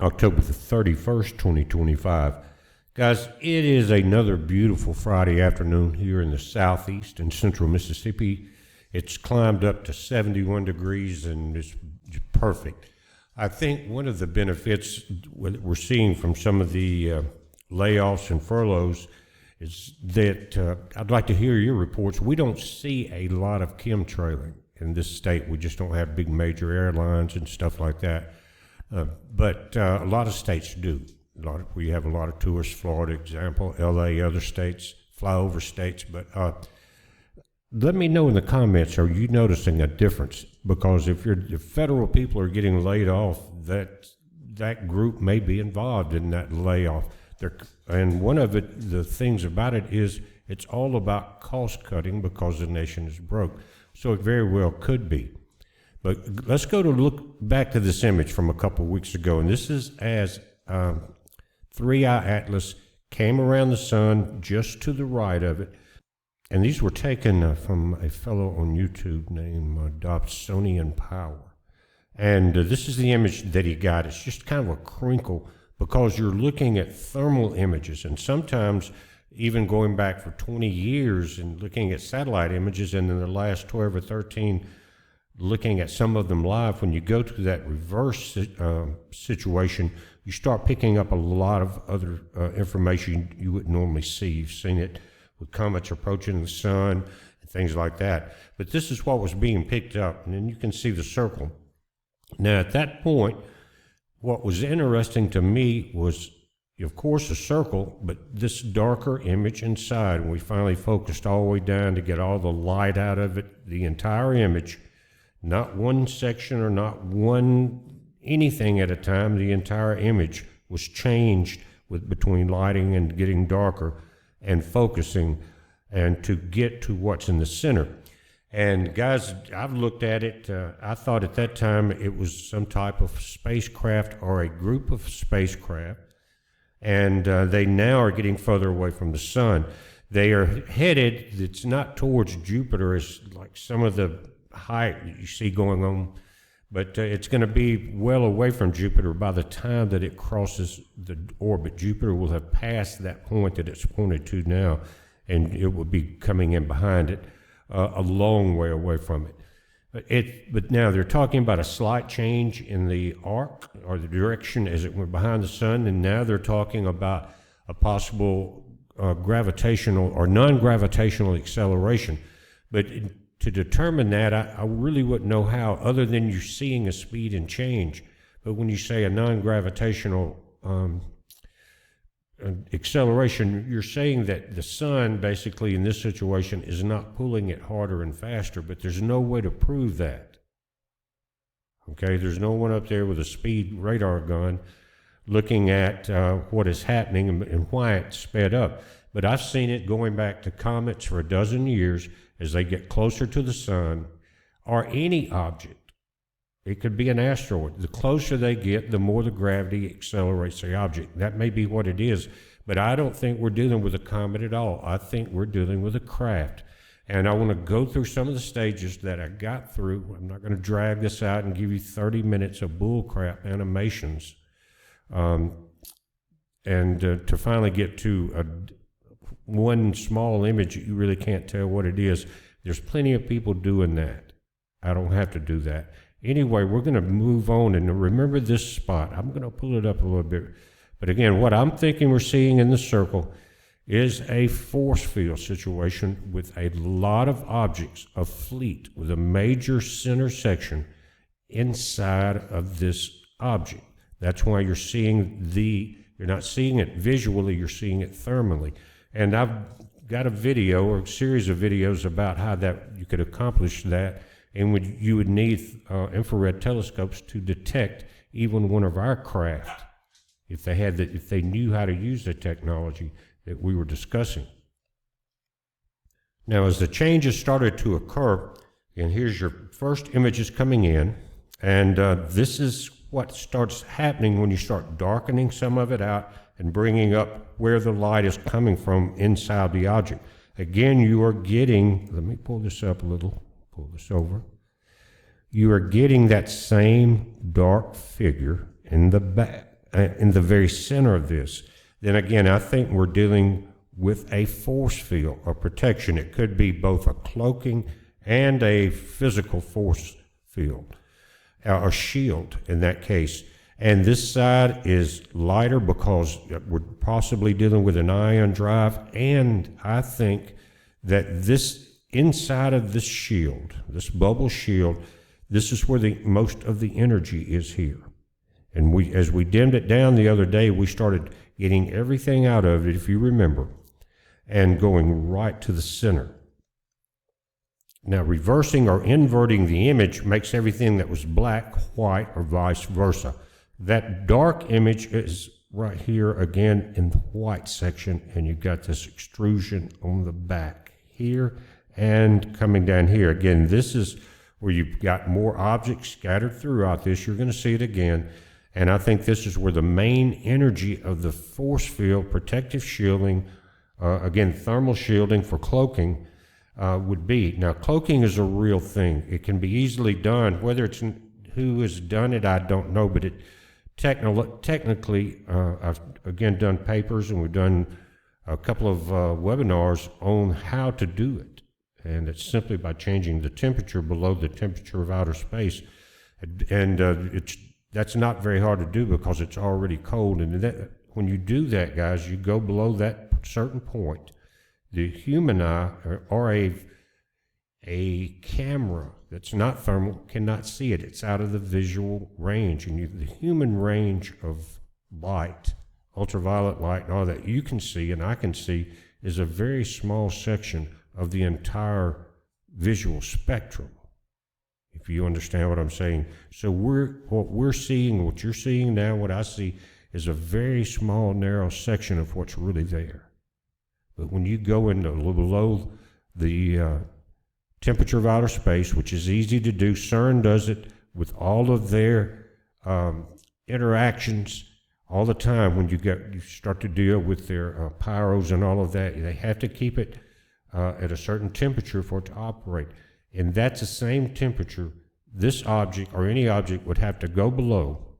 October the 31st, 2025. Guys, it is another beautiful Friday afternoon here in the southeast and central Mississippi. It's climbed up to 71 degrees and it's perfect. I think one of the benefits we're seeing from some of the layoffs and furloughs is that I'd like to hear your reports. We don't see a lot of chemtrailing in this state. We just don't have big major airlines and stuff like that. But a lot of states do. We have a lot of tourists, Florida example, LA, other states, flyover states. But let me know in the comments, are you noticing a difference? Because if federal people are getting laid off, that group may be involved in that layoff. And one of the things about it is it's all about cost cutting because the nation is broke. So it very well could be. But let's look back to this image from a couple of weeks ago. And this is as 3-eye Atlas came around the sun just to the right of it. And these were taken from a fellow on YouTube named Dobsonian Power. And this is the image that he got. It's just kind of a crinkle because you're looking at thermal images. And sometimes even going back for 20 years and looking at satellite images, and in the last 12 or 13, looking at some of them live, when you go to that reverse situation, you start picking up a lot of other information you wouldn't normally see. You've seen it with comets approaching the sun and things like that. But this is what was being picked up, and then you can see the circle. Now, at that point, what was interesting to me was, of course, a circle, but this darker image inside. And we finally focused all the way down to get all the light out of it, the entire image, not one section or not one anything at a time. The entire image was changed between lighting and getting darker and focusing, and to get to what's in the center. And guys, I've looked at it. I thought at that time it was some type of spacecraft or a group of spacecraft. And they now are getting further away from the sun. They are headed, it's not towards Jupiter as like some of the height that you see going on, but it's going to be well away from Jupiter by the time that it crosses the orbit. Jupiter will have passed that point that it's pointed to now, and it will be coming in behind it, a long way away from it. But now they're talking about a slight change in the arc or the direction as it went behind the sun, and now they're talking about a possible gravitational or non-gravitational acceleration. But to determine that, I really wouldn't know how, other than you seeing a speed and change. But when you say a non-gravitational acceleration, you're saying that the sun, basically in this situation, is not pulling it harder and faster, but there's no way to prove that. Okay, there's no one up there with a speed radar gun looking at what is happening and why it's sped up. But I've seen it going back to comets for a dozen years. As they get closer to the sun, or any object, it could be an asteroid. The closer they get, the more the gravity accelerates the object. That may be what it is, but I don't think we're dealing with a comet at all. I think we're dealing with a craft. And I want to go through some of the stages that I got through. I'm not going to drag this out and give you 30 minutes of bullcrap animations. And to finally get to one small image that you really can't tell what it is. There's plenty of people doing that. I don't have to do that. Anyway, we're going to move on, and remember this spot. I'm going to pull it up a little bit. But again, what I'm thinking we're seeing in the circle is a force field situation with a lot of objects, a fleet with a major center section inside of this object. That's why you're seeing you're not seeing it visually, you're seeing it thermally. And I've got a video or a series of videos about how that you could accomplish that, and you would need infrared telescopes to detect even one of our craft if they knew how to use the technology that we were discussing. Now, as the changes started to occur, and here's your first images coming in, and this is what starts happening when you start darkening some of it out and bringing up where the light is coming from inside the object. Again, you are getting, let me pull this up a little, pull this over. You are getting that same dark figure in the back, in the very center of this, then again, I think we're dealing with a force field or protection. It could be both a cloaking and a physical force field, or shield in that case. And this side is lighter because we're possibly dealing with an ion drive, and I think that this inside of this shield, this bubble shield, this is where the most of the energy is here. And as we dimmed it down the other day, we started getting everything out of it, if you remember, and going right to the center. Now, reversing or inverting the image makes everything that was black white, or vice versa. That dark image is right here again in the white section, and you've got this extrusion on the back here and coming down here. Again, this is where you've got more objects scattered throughout this. You're going to see it again. And I think this is where the main energy of the force field, protective shielding, again, thermal shielding for cloaking, would be. Now, cloaking is a real thing. It can be easily done. Whether it's who has done it, I don't know, but it technically, I've again done papers, and we've done a couple of webinars on how to do it. And it's simply by changing the temperature below the temperature of outer space. And that's not very hard to do because it's already cold. And when you do that, guys, you go below that certain point. The human eye or a camera that's not thermal cannot see it. It's out of the visual range. And the human range of light, ultraviolet light, and all that you can see and I can see is a very small section of the entire visual spectrum, if you understand what I'm saying. So what we're seeing, what you're seeing now, what I see, is a very small, narrow section of what's really there. But when you go into below the temperature of outer space, which is easy to do, CERN does it with all of their interactions all the time. When you start to deal with their pyros and all of that, they have to keep it at a certain temperature for it to operate. And that's the same temperature this object or any object would have to go below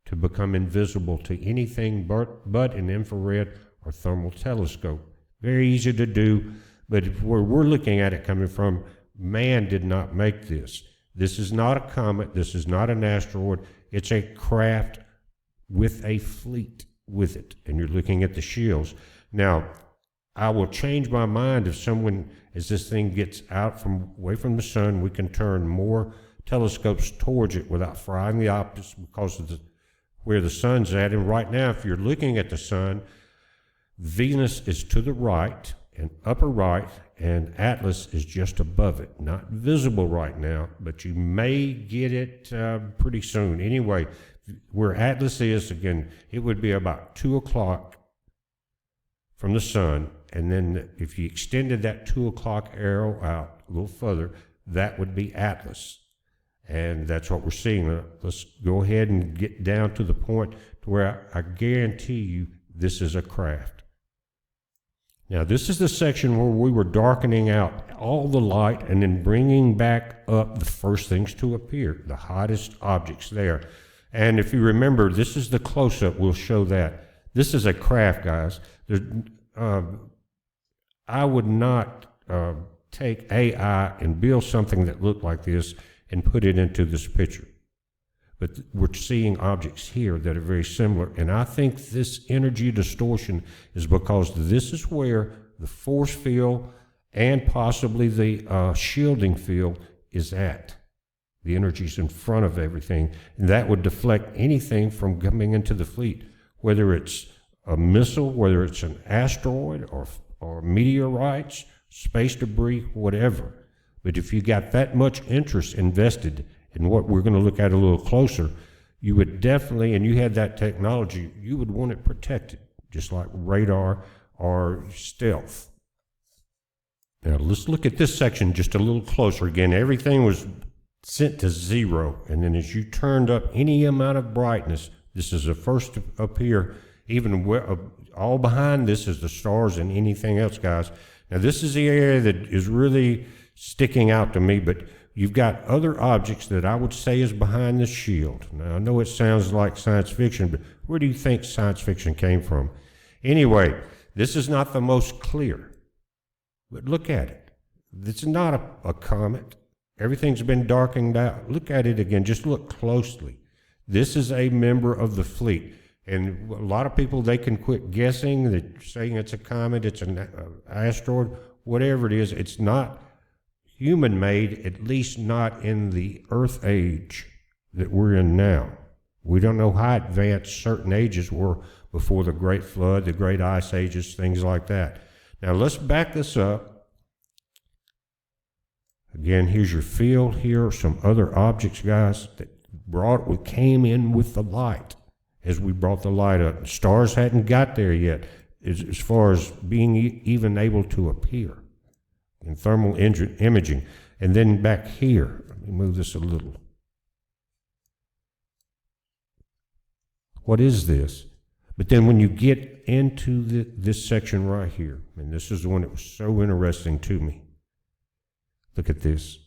to become invisible to anything but an infrared or thermal telescope. Very easy to do, but where we're looking at it coming from, man did not make this. This is not a comet. This is not an asteroid. It's a craft with a fleet with it, and you're looking at the shields. Now, I will change my mind if someone, as this thing gets out away from the sun, we can turn more telescopes towards it without frying the optics because of where the sun's at. And right now, if you're looking at the sun, Venus is to the right and upper right, and Atlas is just above it. Not visible right now, but you may get it pretty soon. Anyway, where Atlas is, again, it would be about 2 o'clock from the sun, and then if you extended that 2 o'clock arrow out a little further, that would be Atlas. And that's what we're seeing. Let's go ahead and get down to the point to where I guarantee you this is a craft. Now, this is the section where we were darkening out all the light and then bringing back up the first things to appear, the hottest objects there. And if you remember, this is the close-up. We'll show that. This is a craft, guys. I would not take AI and build something that looked like this and put it into this picture. But we're seeing objects here that are very similar. And I think this energy distortion is because this is where the force field and possibly the shielding field is at. The energy's in front of everything. And that would deflect anything from coming into the fleet, whether it's a missile, whether it's an asteroid or meteorites, space debris, whatever. But if you got that much interest invested in what we're going to look at a little closer, you would definitely, and you had that technology, you would want it protected, just like radar or stealth. Now let's look at this section just a little closer. Again, everything was sent to 0, and then as you turned up any amount of brightness, this is the first up here, even all behind this is the stars and anything else, guys. Now this is the area that is really sticking out to me, but you've got other objects that I would say is behind the shield. Now I know it sounds like science fiction, but Where do you think science fiction came from? Anyway, this is not the most clear, but look at it. This is not a comet. Everything's been darkened out. Look at it again. Just look closely. This is a member of the fleet. And a lot of people, they can quit guessing, that saying it's a comet, it's an asteroid, whatever it is. It's not human-made, at least not in the Earth age that we're in now. We don't know how advanced certain ages were before the Great Flood, the Great Ice Ages, things like that. Now let's back this up. Again, here's your field. Here are some other objects, guys, that came in with the light as we brought the light up. Stars hadn't got there yet as far as being even able to appear in thermal imaging. And then back here, let me move this a little. What is this? But then when you get into this section right here, and this is the one that was so interesting to me. Look at this.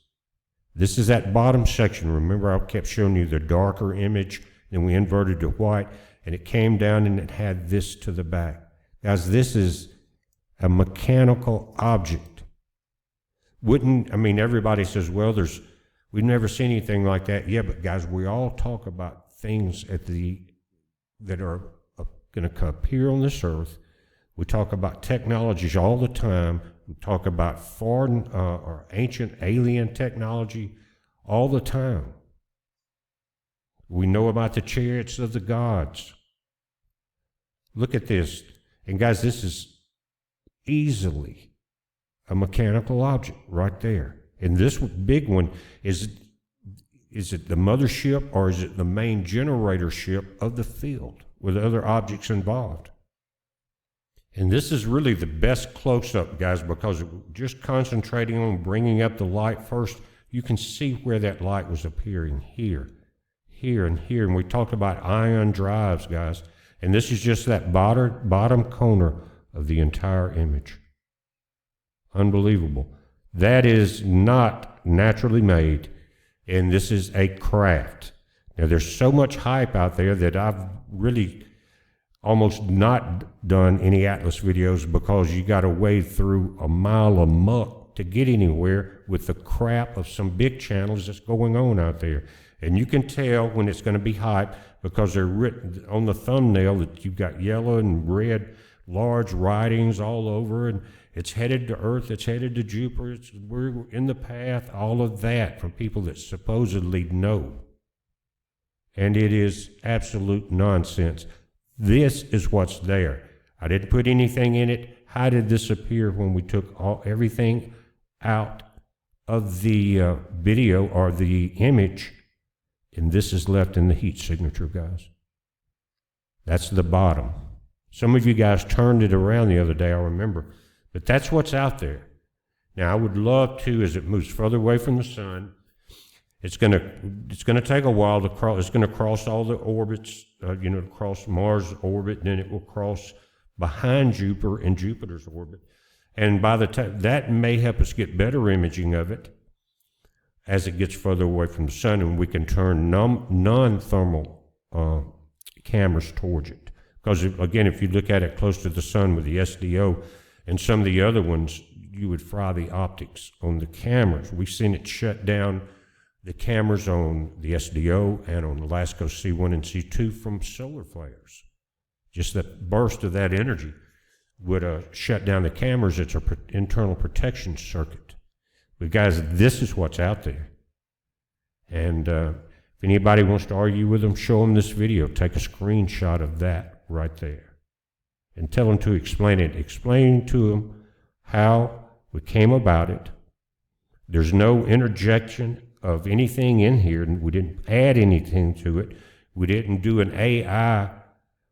This is that bottom section. Remember, I kept showing you the darker image, then we inverted to white, and it came down and it had this to the back. Guys, this is a mechanical object. Everybody says, well, we've never seen anything like that. Yeah, but guys, we all talk about things that are going to appear on this earth. We talk about technologies all the time. We talk about foreign or ancient alien technology all the time. We know about the chariots of the gods. Look at this. And guys, this is easily a mechanical object right there. And this big one, is it the mothership or is it the main generator ship of the field with other objects involved? And this is really the best close-up, guys, because just concentrating on bringing up the light first, you can see where that light was appearing here, here, and here. And we talked about ion drives, guys. And this is just that bottom corner of the entire image. Unbelievable. That is not naturally made, and this is a craft. Now, there's so much hype out there that I've really almost not done any Atlas videos because you got to wade through a mile of muck to get anywhere with the crap of some big channels that's going on out there. And you can tell when it's going to be hype because they're written on the thumbnail that you've got yellow and red large writings all over, and it's headed to Earth, it's headed to Jupiter, we're in the path, all of that from people that supposedly know. And it is absolute nonsense. This is what's there. I didn't put anything in it. How did this appear when we took everything out of the video or the image, and this is left in the heat signature, guys? That's the bottom. Some of you guys turned it around the other day, I remember. But that's what's out there. Now, I would love to, as it moves further away from the sun, it's going to take a while to cross. It's going to cross all the orbits, cross Mars' orbit, and then it will cross behind Jupiter in Jupiter's orbit. And by the time that may help us get better imaging of it as it gets further away from the sun, and we can turn non-thermal cameras towards it. Because again, if you look at it close to the sun with the SDO and some of the other ones, you would fry the optics on the cameras. We've seen it shut down the cameras on the SDO and on the LASCO C1 and C2 from solar flares. Just that burst of that energy would shut down the cameras. It's an internal protection circuit. But guys, this is what's out there. And if anybody wants to argue with them, show them this video. Take a screenshot of that right there. And tell them to explain it. Explain to them how we came about it. There's no interjection of anything in here, and we didn't add anything to it. We didn't do an AI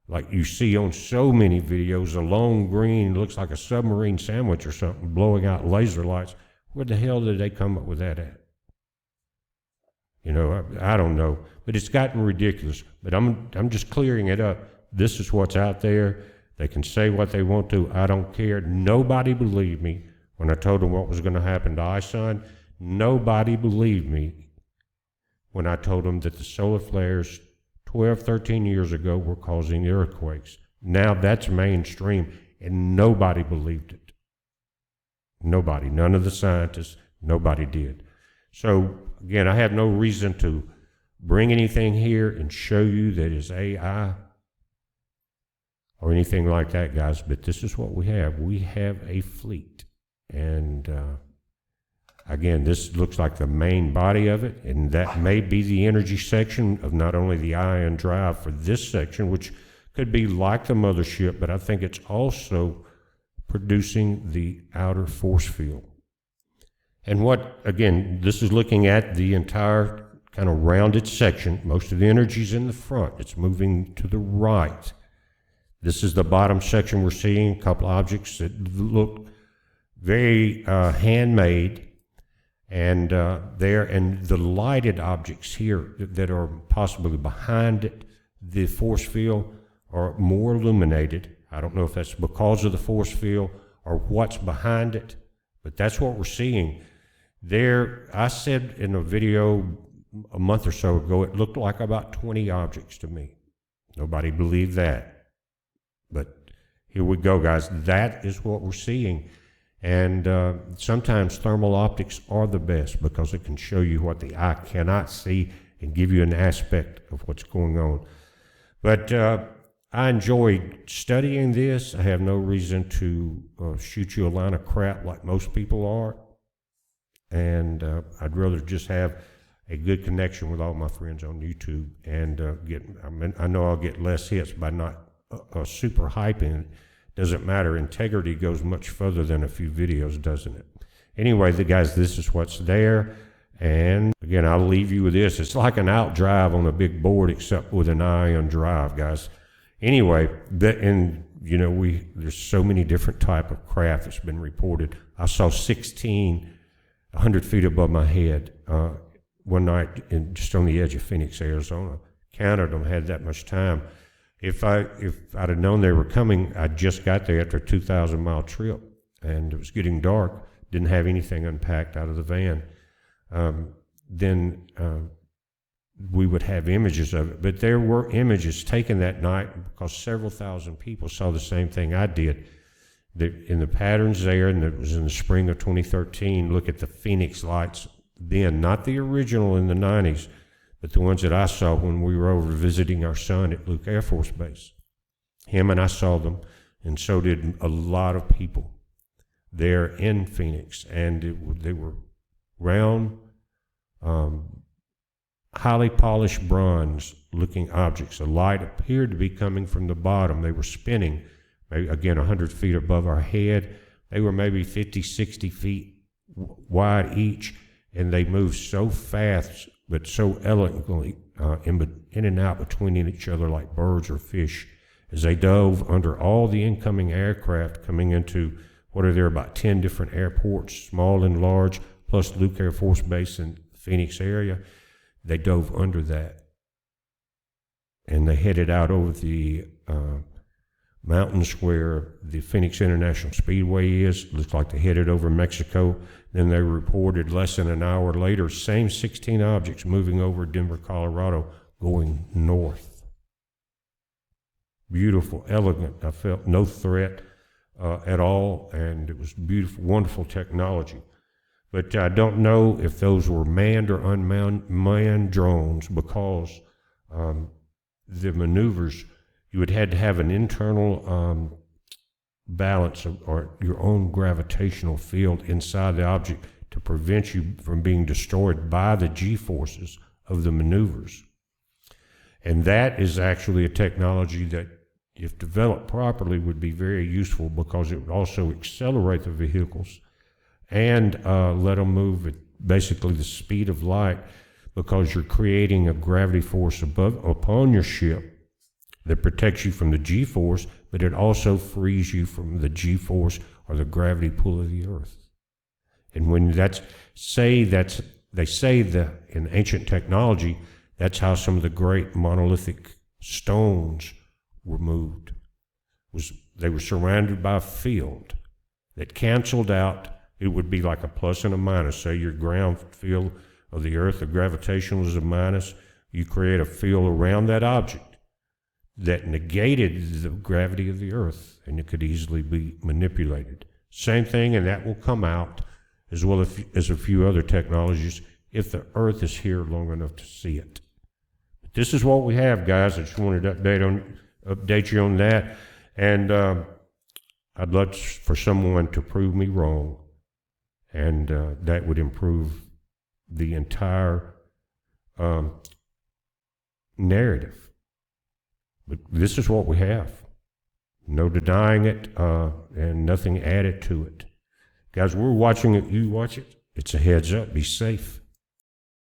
like you see on so many videos, a long green, looks like a submarine sandwich or something, blowing out laser lights. Where the hell did they come up with that at? I don't know, but it's gotten ridiculous. But I'm just clearing it up. This is what's out there. They can say what they want to. I don't care. Nobody believed me when I told them what was going to happen to iSun. Nobody believed me when I told them that the solar flares 12, 13 years ago were causing the earthquakes. Now that's mainstream, and nobody believed it. Nobody, none of the scientists, nobody did. So again, I have no reason to bring anything here and show you that is AI or anything like that, guys, but this is what we have. We have a fleet. And again, this looks like the main body of it, and that may be the energy section of not only the ion drive for this section, which could be like the mothership, but I think it's also producing the outer force field. And what, again, this is looking at the entire kind of rounded section. Most of the energy's in the front. It's moving to the right. This is the bottom section. We're seeing a couple objects that look very handmade, and there, and the lighted objects here that are possibly behind it, the force field, are more illuminated. I don't know if that's because of the force field or what's behind it, but that's what we're seeing. There, I said in a video a month or so ago, it looked like about 20 objects to me. Nobody believed that. But here we go, guys. That is what we're seeing. And sometimes thermal optics are the best because it can show you what the eye cannot see and give you an aspect of what's going on. But I enjoyed studying this. I have no reason to shoot you a line of crap like most people are. And I'd rather just have a good connection with all my friends on YouTube and I know I'll get less hits by not super hyping it. Doesn't matter. Integrity goes much further than a few videos, doesn't it? Anyway, guys, this is what's there. And again, I'll leave you with this. It's like an out drive on a big board, except with an ion drive, guys. Anyway, there's so many different type of craft that's been reported. I saw 16 100 feet above my head one night just on the edge of Phoenix, Arizona. Counted them, had that much time. If I'd have known they were coming, I just got there after a 2,000-mile trip, and it was getting dark, didn't have anything unpacked out of the van. Then we would have images of it. But there were images taken that night because several thousand people saw the same thing I did. In the patterns there, and it was in the spring of 2013, look at the Phoenix lights then, not the original in the 90s, but the ones that I saw when we were over visiting our son at Luke Air Force Base. Him and I saw them, and so did a lot of people there in Phoenix. And they were round, highly polished bronze-looking objects. The light appeared to be coming from the bottom. They were spinning, maybe, again, 100 feet above our head. They were maybe 50, 60 feet wide each, and they moved so fast but so elegantly in and out between each other like birds or fish as they dove under all the incoming aircraft coming into, what are there, about 10 different airports, small and large, plus Luke Air Force Base in the Phoenix area. They dove under that, and they headed out over the mountains where the Phoenix International Speedway is. Looks like they headed over Mexico. Then they reported less than an hour later, same 16 objects moving over Denver, Colorado, going north. Beautiful, elegant. I felt no threat at all, and it was beautiful, wonderful technology. But I don't know if those were manned or unmanned drones, because the maneuvers, you would have to have an internal balance or your own gravitational field inside the object to prevent you from being destroyed by the G-forces of the maneuvers. And that is actually a technology that, if developed properly, would be very useful, because it would also accelerate the vehicles and let them move at basically the speed of light, because you're creating a gravity force upon your ship that protects you from the G-force, but it also frees you from the G-force or the gravity pull of the Earth. And when they say that in ancient technology, that's how some of the great monolithic stones were moved. They were surrounded by a field that canceled out. It would be like a plus and a minus. Say your ground field of the Earth, the gravitational is a minus. You create a field around that object that negated the gravity of the Earth, and it could easily be manipulated. Same thing, and that will come out, as well as a few other technologies, if the Earth is here long enough to see it. But this is what we have, guys. I just wanted to update you on that, and I'd love for someone to prove me wrong, and that would improve the entire narrative. But this is what we have. No denying it, and nothing added to it. Guys, we're watching it. You watch it. It's a heads up. Be safe.